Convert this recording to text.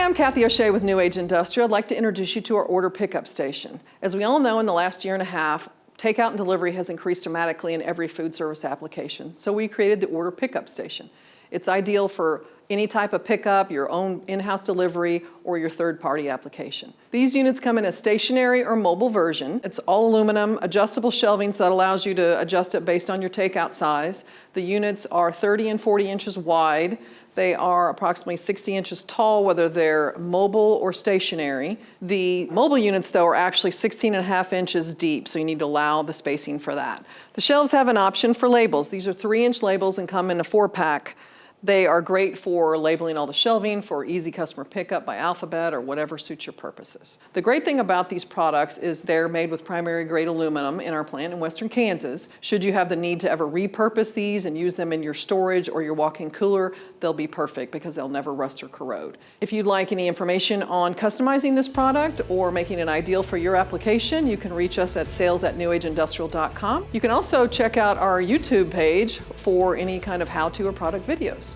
I'm Cathy O'Shia with New Age Industrial. I'd like to introduce you to our order pickup station. As we all know, in the last year and a half, takeout and delivery has increased dramatically in every food service application. So we created the order pickup station. It's ideal for any type of pickup, your own in-house delivery, or your third-party application. These units come in a stationary or mobile version. It's all aluminum, adjustable shelving, so that allows you to adjust it based on your takeout size. The units are 30 and 40 inches wide. They are approximately 60 inches tall, whether they're mobile or stationary. The mobile units, though, are actually 16.5 inches deep, so you need to allow the spacing for that. The shelves have an option for labels. These are 3-inch labels and come in a 4-pack. They are great for labeling all the shelving for easy customer pickup by alphabet or whatever suits your purposes. The great thing about these products is they're made with primary grade aluminum in our plant in western Kansas. Should you have the need to ever repurpose these and use them in your storage or your walk-in cooler, they'll be perfect because they'll never rust or corrode. If you'd like any information on customizing this product or making it ideal for your application, you can reach us at sales@newageindustrial.com. You can also check out our YouTube page for any kind of how-to or product videos.